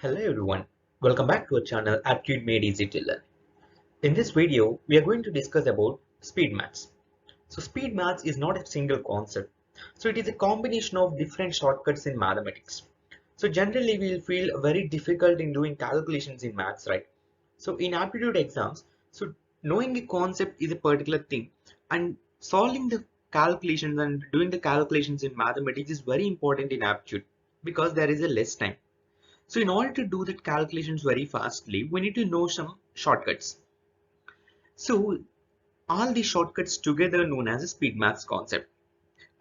Hello everyone, welcome back to our channel Aptitude Made Easy to Learn. In this video, we are going to discuss about speed maths. So speed maths is not a single concept. So it is a combination of different shortcuts in mathematics. So generally we will feel very difficult in doing calculations in maths, right? So in aptitude exams, so knowing a concept is a particular thing and solving the calculations and doing the calculations in mathematics is very important in aptitude because there is a less time. So in order to do that calculations very fastly, we need to know some shortcuts. So all these shortcuts together known as a speed maths concept.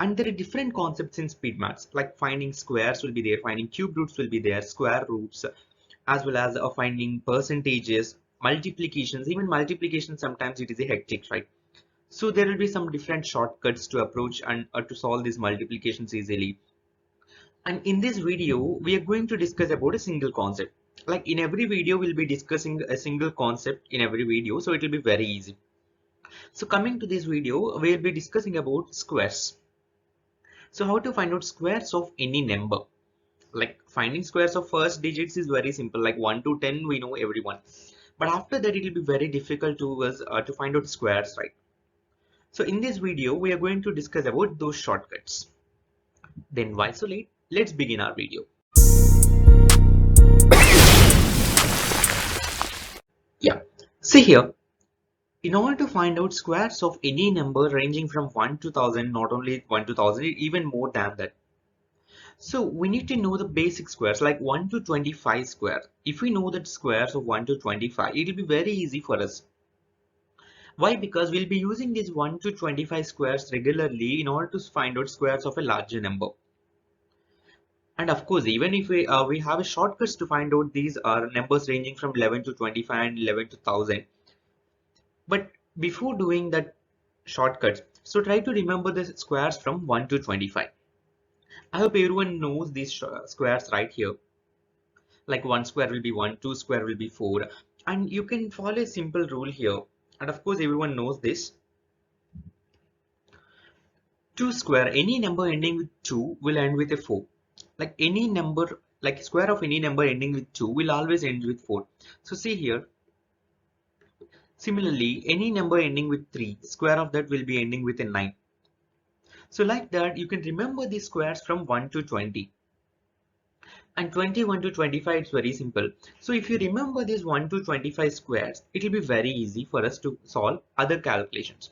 And there are different concepts in speed maths, like finding squares will be there, finding cube roots will be there, square roots, as well as finding percentages, multiplications. Even multiplication sometimes it is a hectic, right? So there will be some different shortcuts to approach and to solve these multiplications easily. And in this video, we are going to discuss about a single concept. Like in every video, we'll be discussing a single concept in every video, so it will be very easy. So coming to this video, we'll be discussing about squares. So how to find out squares of any number? Like finding squares of first digits is very simple. Like 1 to 10, we know everyone. But after that, it will be very difficult to us to find out squares, right? So in this video, we are going to discuss about those shortcuts. Then why so late? Let's begin our video. Yeah, see here, in order to find out squares of any number ranging from 1 to 1000, not only 1 to 1000, even more than that. So we need to know the basic squares like 1 to 25 square. If we know that squares of 1 to 25, it will be very easy for us. Why? Because we'll be using these 1 to 25 squares regularly in order to find out squares of a larger number. And of course, even if we have a shortcuts to find out these are numbers ranging from 11 to 25 and 11 to 1000. But before doing that shortcuts, so try to remember the squares from 1 to 25. I hope everyone knows these squares right here. Like 1 square will be 1, 2 square will be 4. And you can follow a simple rule here. And of course, everyone knows this. 2 square, any number ending with 2 will end with a 4. Like any number, like square of any number ending with 2 will always end with 4. So see here. Similarly, any number ending with 3, square of that will be ending with a 9. So like that, you can remember these squares from 1 to 20. And 21 to 25, it's very simple. So if you remember these 1 to 25 squares, it will be very easy for us to solve other calculations.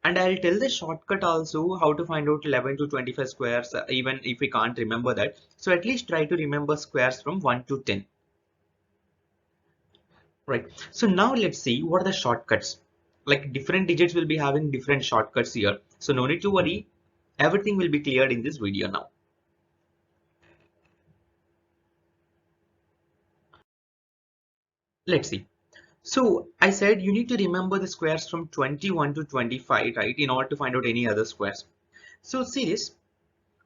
And I'll tell the shortcut also how to find out 11 to 25 squares, even if we can't remember that. So at least try to remember squares from 1 to 10. Right. So now let's see what are the shortcuts. Like different digits will be having different shortcuts here. So no need to worry. Everything will be cleared in this video now. Let's see. So I said you need to remember the squares from 21 to 25, right, in order to find out any other squares. So see this.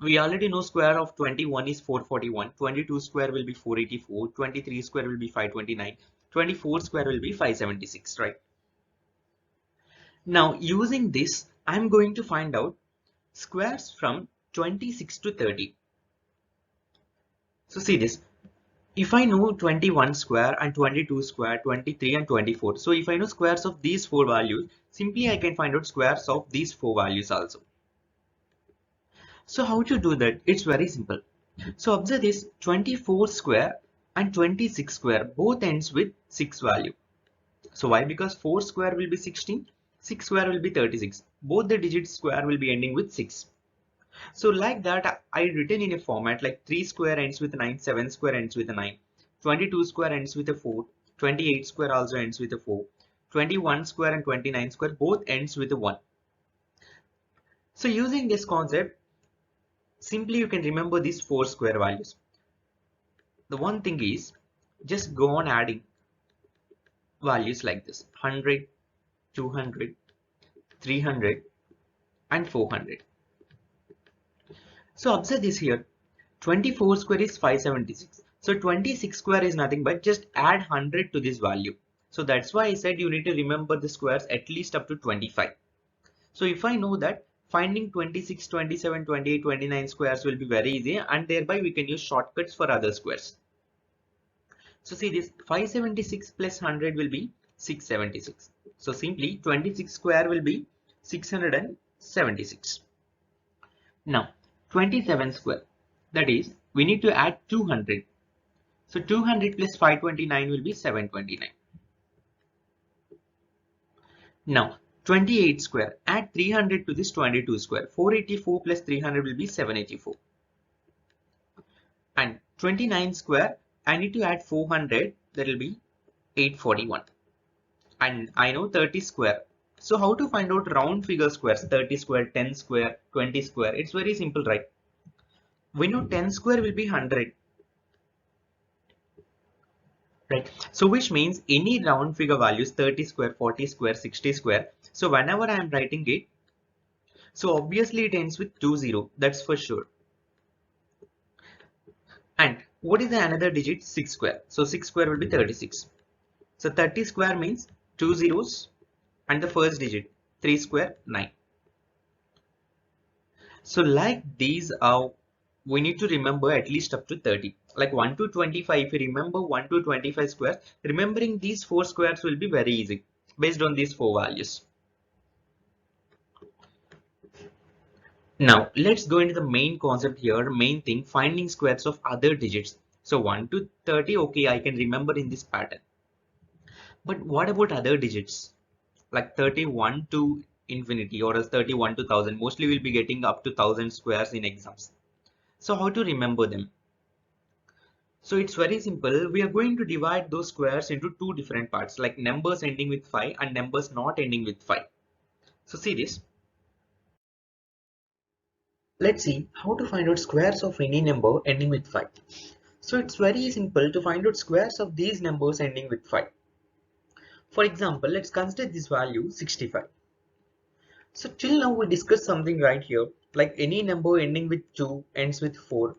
We already know square of 21 is 441, 22 square will be 484, 23 square will be 529, 24 square will be 576, right? Now using this, I'm going to find out squares from 26 to 30. So see this. If I know 21 square and 22 square, 23 and 24. So if I know squares of these four values, simply I can find out squares of these four values also. So how to do that? It's very simple. So observe this 24 square and 26 square both ends with 6 value. So why? Because 4 square will be 16, 6 square will be 36. Both the digits square will be ending with 6. So like that, I written in a format like 3 square ends with 9, 7 square ends with a 9, 22 square ends with a 4, 28 square also ends with a 4, 21 square and 29 square both ends with a 1. So using this concept, simply you can remember these 4 square values. The one thing is, just go on adding values like this 100, 200, 300 and 400. So observe this here, 24 square is 576. So 26 square is nothing but just add 100 to this value. So that's why I said you need to remember the squares at least up to 25. So if I know that, finding 26, 27, 28, 29 squares will be very easy, and thereby we can use shortcuts for other squares. So see this 576 plus 100 will be 676. So simply 26 square will be 676. Now 27 square, that is we need to add 200. So 200 plus 529 will be 729. Now 28 square, add 300 to this 22 square. 484 plus 300 will be 784. And 29 square, I need to add 400, that will be 841. And I know 30 square. So how to find out round figure squares? 30 square, 10 square, 20 square. It's very simple, right? We know 10 square will be 100. Right. So which means any round figure values 30 square, 40 square, 60 square. So whenever I am writing it, so obviously it ends with 20. That's for sure. And what is the another digit? 6 square. So 6 square will be 36. So 30 square means 2 zeros and the first digit 3 square 9. So like these are, we need to remember at least up to 30. Like 1 to 25, if you remember 1 to 25 squares, remembering these 4 squares will be very easy based on these 4 values. Now let's go into the main concept here, main thing, finding squares of other digits. So 1 to 30, okay, I can remember in this pattern. But what about other digits? Like 31 to infinity or else 31 to 1000. Mostly we'll be getting up to 1000 squares in exams. So how to remember them? So it's very simple. We are going to divide those squares into two different parts, like numbers ending with 5 and numbers not ending with 5. So see this. Let's see how to find out squares of any number ending with 5. So it's very simple to find out squares of these numbers ending with 5. For example, let's consider this value 65. So till now we discussed something right here, like any number ending with 2 ends with 4,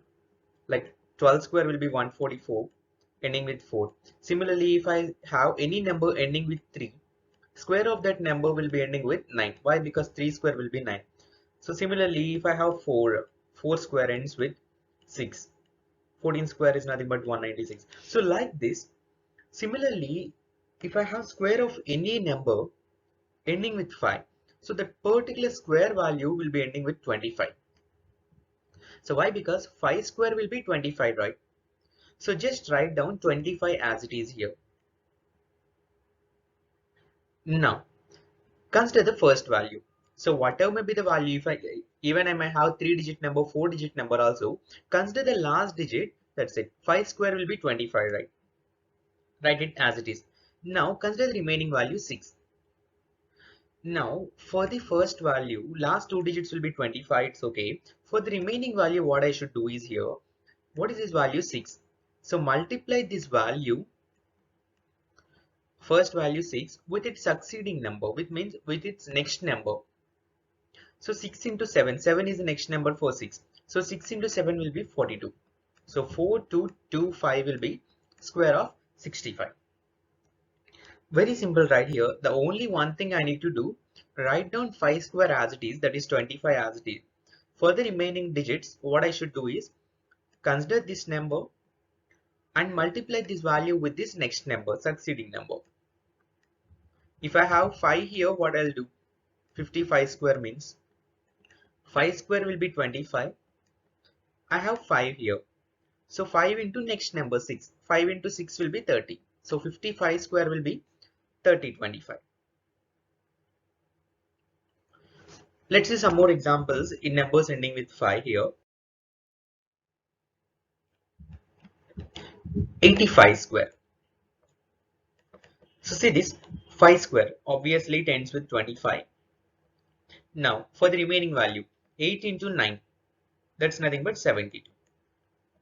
like 12 square will be 144 ending with 4. Similarly, if I have any number ending with 3, square of that number will be ending with 9. Why? Because 3 square will be 9. So similarly, if I have 4, 4 square ends with 6. 14 square is nothing but 196. So like this, similarly, if I have square of any number ending with 5, so that particular square value will be ending with 25. So why? Because 5 square will be 25, right? So just write down 25 as it is here. Now consider the first value. So whatever may be the value, if I may have 3-digit number, 4-digit number also, consider the last digit. That's it. 5 square will be 25, right? Write it as it is. Now consider the remaining value 6. Now for the first value, last 2 digits will be 25. It's okay. For the remaining value, what I should do is here. What is this value? 6. So multiply this value, first value 6, with its succeeding number, which means with its next number. So 6 into 7, 7 is the next number for 6. So 6 into 7 will be 42. So 4225 will be square of 65. Very simple right here. The only one thing I need to do, write down 5 square as it is, that is 25 as it is. For the remaining digits, what I should do is consider this number and multiply this value with this next number, succeeding number. If I have 5 here, what I'll do? 55 square means 5 square will be 25. I have 5 here. So 5 into next number 6. 5 into 6 will be 30. So 55 square will be 3025. Let's see some more examples in numbers ending with 5 here. 85 square. So see this 5 square. Obviously it ends with 25. Now for the remaining value, 8 into 9. That's nothing but 72.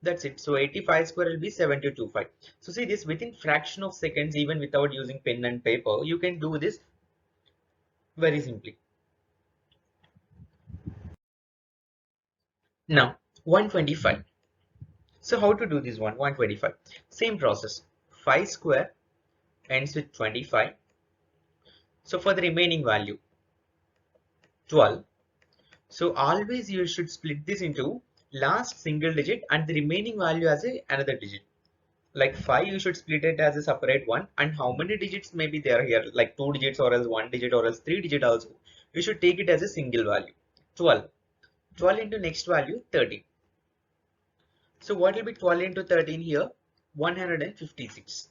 That's it. So 85 square will be 7225. So see this within fraction of seconds, even without using pen and paper, you can do this very simply. Now 125. So how to do this one? 125. Same process. 5 square ends with 25. So for the remaining value 12. So always you should split this into last single digit and the remaining value as another digit. Like 5, you should split it as a separate one. And how many digits may be there here? Like 2 digits or else 1 digit or else 3 digit also. You should take it as a single value. 12. 12 into next value 13. So what will be 12 into 13 here? 156.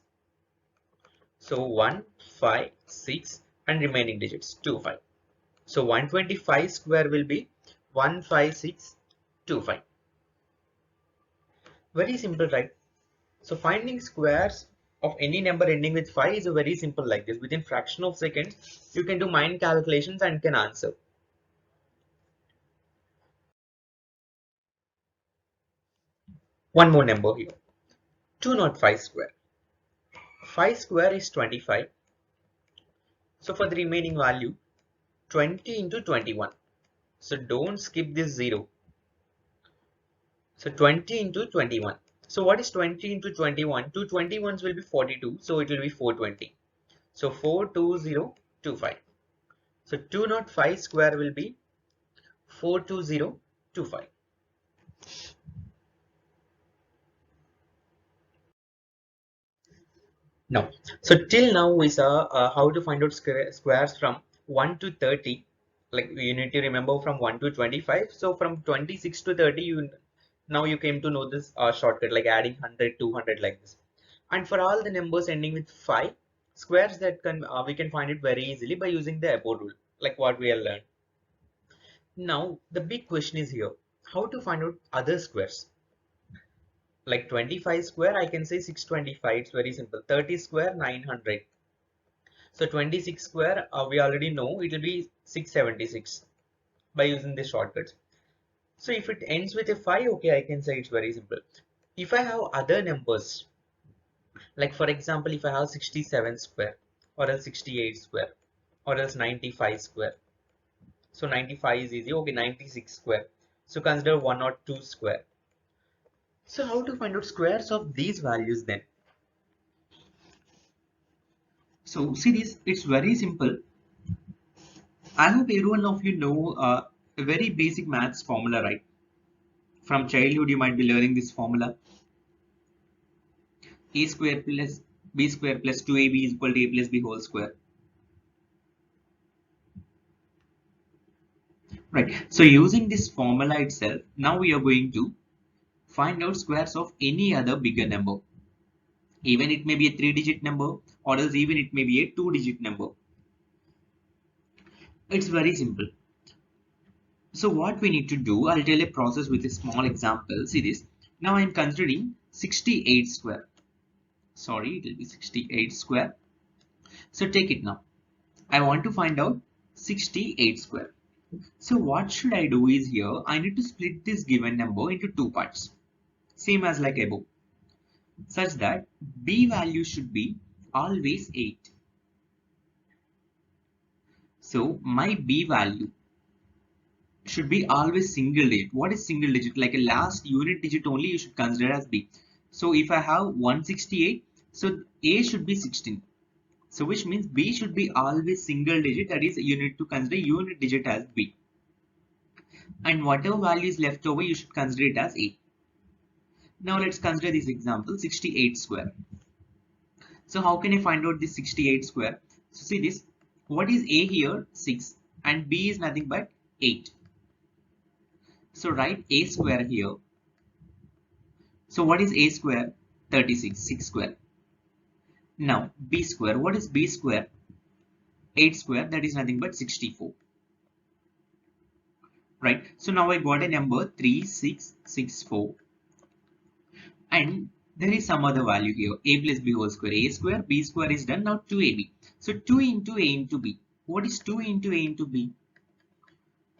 So 1, 5, 6 and remaining digits 2, 5. So 125 square will be 15625. Very simple, right? So finding squares of any number ending with 5 is a very simple like this. Within fraction of seconds, you can do mind calculations and can answer. One more number here. 205 square. 5 square is 25. So for the remaining value, 20 into 21. So don't skip this 0. So 20 into 21. So what is 20 into 21? Two 21s will be 42. So it will be 420. So 42025. So 205 square will be 42025. Now, so till now we saw how to find out squares from 1 to 30. Like you need to remember from 1 to 25. So from 26 to 30, now you came to know this shortcut like adding 100, 200 like this. And for all the numbers ending with 5, squares that can we can find it very easily by using the above rule, like what we have learned. Now the big question is here, how to find out other squares? Like 25 square, I can say 625. It's very simple. 30 square, 900. So 26 square, we already know it will be 676 by using the shortcuts. So if it ends with a 5, okay, I can say it's very simple. If I have other numbers, like for example, if I have 67 square or else 68 square or else 95 square. So 95 is easy. Okay, 96 square. So consider 1 or 2 square. So how to find out squares of these values then? So see this, it's very simple. I hope every one of you know a very basic maths formula, right? From childhood, you might be learning this formula. A square plus b square plus 2ab is equal to a plus b whole square. Right. So using this formula itself, now we are going to find out squares of any other bigger number. Even it may be a 3-digit number or else even it may be a 2-digit number. It's very simple. So what we need to do, I'll tell a process with a small example. See this. Now I'm considering 68 square. Sorry, it will be 68 square. So take it now. I want to find out 68 square. So what should I do is here, I need to split this given number into two parts. Same as like above. Such that b value should be always 8. So my b value should be always single digit. What is single digit? Like a last unit digit only you should consider as b. So if I have 168, so a should be 16. So which means b should be always single digit. That is, you need to consider unit digit as b. And whatever value is left over, you should consider it as a. Now let's consider this example, 68 square. So how can I find out this 68 square? So see this, what is a here? 6 and b is nothing but 8. So write a square here. So what is a square? 36, 6 square. Now b square, what is b square? 8 square, that is nothing but 64. Right, so now I got a number 3664 and there is some other value here, a plus b whole square. A square, b square is done. Now 2ab. So 2 into a into b. What is 2 into a into b?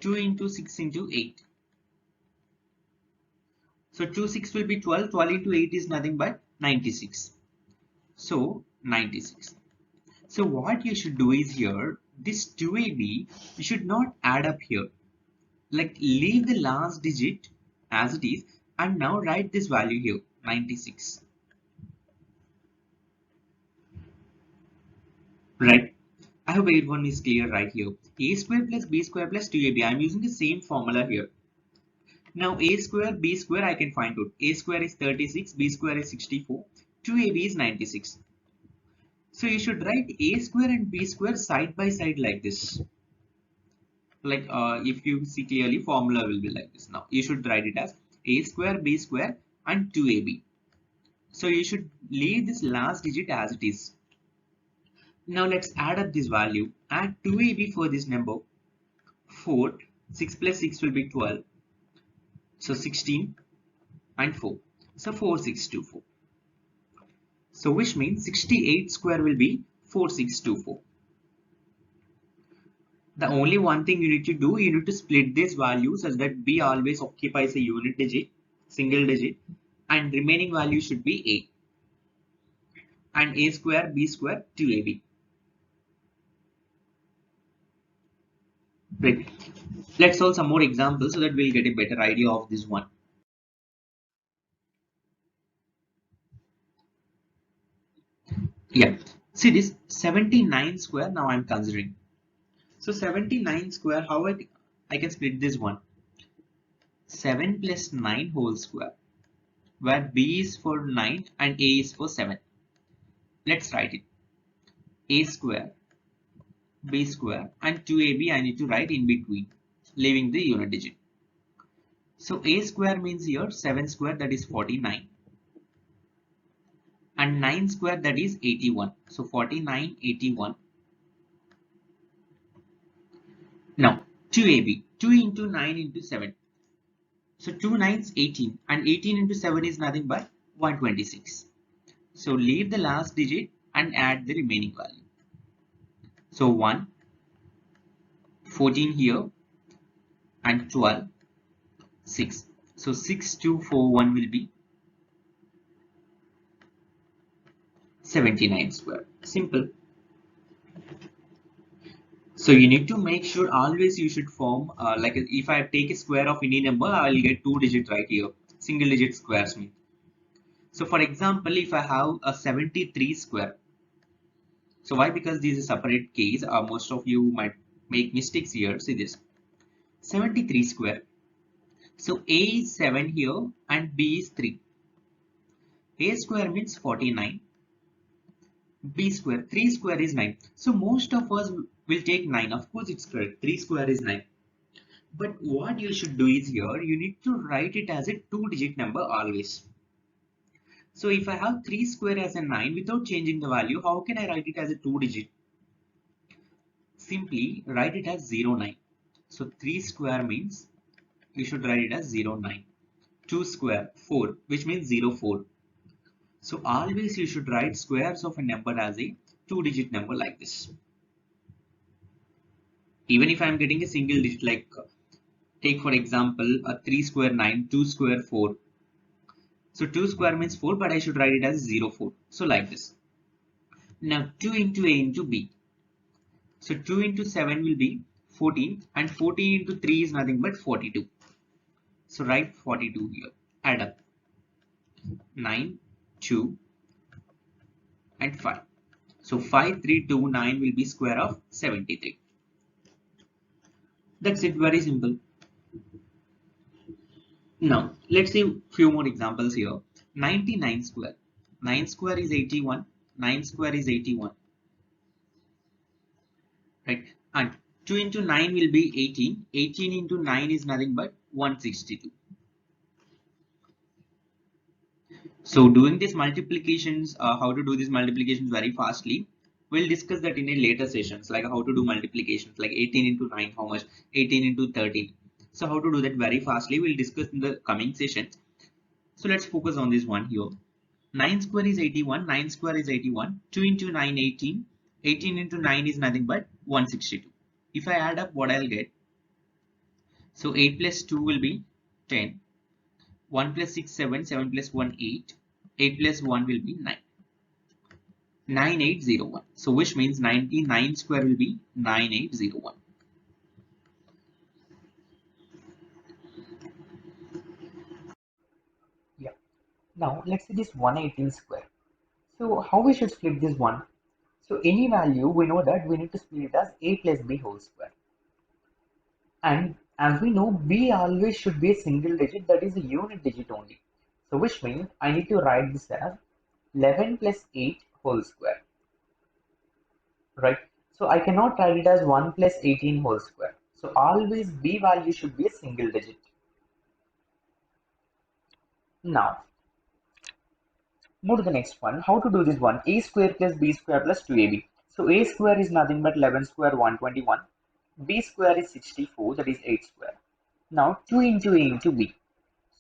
2 into 6 into 8. So 2 6 will be 12. 12 into 8 is nothing but 96. So 96. So what you should do is here, this 2ab, you should not add up here. Like leave the last digit as it is and now write this value here, 96. Right. I hope everyone is clear right here. A square plus b square plus 2ab. I am using the same formula here. Now a square, b square I can find out. A square is 36, b square is 64. 2ab is 96. So you should write a square and b square side by side like this. Like if you see clearly, formula will be like this. Now you should write it as a square, b square and 2ab. So you should leave this last digit as it is. Now let's add up this value. Add 2ab for this number. 4, 6 plus 6 will be 12. So 16 and 4. So 4624. So which means 68 square will be 4624. The only one thing you need to do, you need to split this value such that b always occupies a unit digit, single digit, and remaining value should be a. And a square, b square, 2ab. Right. Let's solve some more examples so that we'll get a better idea of this one. Yeah. See this 79 square. Now I'm considering. So 79 square, how I can split this one? 7 plus 9 whole square, where b is for 9 and a is for 7. Let's write it. A square, b square and 2ab I need to write in between, leaving the unit digit. So a square means here 7 square, that is 49. And 9 square, that is 81. So 49, 81. Now 2ab, 2 into 9 into 7. So 2 9s 18 and 18 into 7 is nothing but 126. So leave the last digit and add the remaining value. So 1, 14 here and 12, 6. So 6241 will be 79 square. Simple. So you need to make sure always you should form like if I take a square of any number, I will get 2 digits right here. Single digit squares mean. So for example, if I have a 73 square. So why? Because this is a separate case. Most of you might make mistakes here. See this 73 square. So a is 7 here and b is 3. A square means 49. B square, 3 square is 9. So most of us will take 9. Of course it's correct. 3 square is 9. But what you should do is here, you need to write it as a 2-digit number always. So if I have 3 square as a 9 without changing the value, how can I write it as a 2-digit? Simply write it as 09. So 3 square means you should write it as 09. 2 square, 4, which means 04. So always you should write squares of a number as a 2-digit number like this. Even if I am getting a single digit, like take for example a 3 square 9, 2 square 4. So 2 square means 4, but I should write it as 04. So like this. Now 2 into a into b. So 2 into 7 will be 14 and 14 into 3 is nothing but 42. So write 42 here. Add up 9, 2 and 5. So 5, 3, 2, 9 will be square of 73. That's it, very simple. Now let's see a few more examples here. 99 square. 9 square is 81. 9 square is 81. Right? And 2 into 9 will be 18. 18 into 9 is nothing but 162. So doing these multiplications, how to do these multiplications very fastly, we'll discuss that in a later sessions, like how to do multiplications, like 18 into 9, how much, 18 into 13. So how to do that very fastly, we'll discuss in the coming sessions. So let's focus on this one here. 9 square is 81, 9 square is 81, 2 into 9, 18, 18 into 9 is nothing but 162. If I add up, what I'll get? So 8 plus 2 will be 10. 1 plus 6, 7, 7 plus 1, 8. 8 plus 1 will be 9. 9801. So which means 99 square will be 9801. Yeah. Now let's see this 118 square. So how we should split this one? So any value, we know that we need to split it as a plus b whole square. And as we know, b always should be a single digit, that is a unit digit only. So which means I need to write this as 11 plus 8 whole square, right? So I cannot write it as 1 plus 18 whole square. So always b value should be a single digit. Now, move to the next one. How to do this one? A square plus b square plus 2ab. So a square is nothing but 11 square 121. B square is 64, that is 8 square. Now 2 into a into b.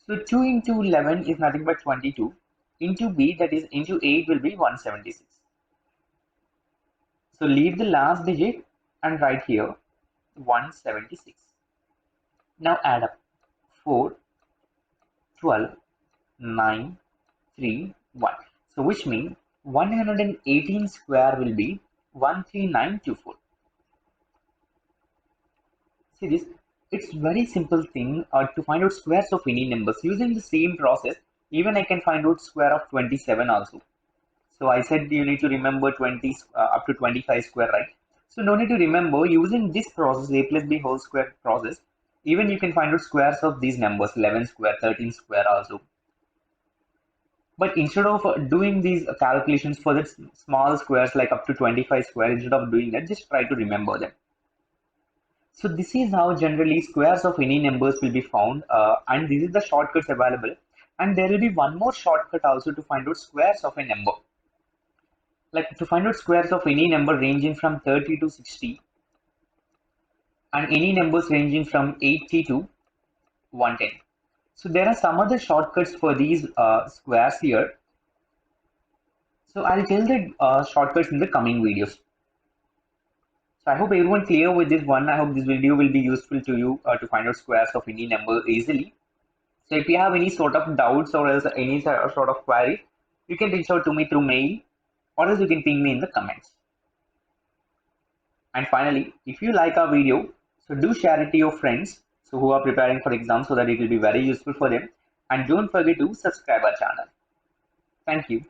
So 2 into 11 is nothing but 22. Into b, that is into 8, will be 176. So leave the last digit and write here 176. Now add up 4, 12, 9, 3, 1. So which means 118 square will be 13924. See this? It's very simple thing to find out squares of any numbers. Using the same process, even I can find out square of 27 also. So I said you need to remember 20 up to 25 square, right? So no need to remember. Using this process, a plus b whole square process, even you can find out squares of these numbers, 11 square, 13 square also. But instead of doing these calculations for the small squares like up to 25 square, instead of doing that, just try to remember them. So this is how generally squares of any numbers will be found, and this is the shortcuts available. And there will be one more shortcut also to find out squares of a number. Like to find out squares of any number ranging from 30 to 60, and any numbers ranging from 80 to 110. So there are some other shortcuts for these squares here. So I'll tell the shortcuts in the coming videos. So I hope everyone clear with this one. I hope this video will be useful to you to find out squares of any number easily. So if you have any sort of doubts or else any sort of query, you can reach out to me through mail, or else you can ping me in the comments. And finally, if you like our video, so do share it to your friends who are preparing for exams, so that it will be very useful for them. And don't forget to subscribe our channel. Thank you.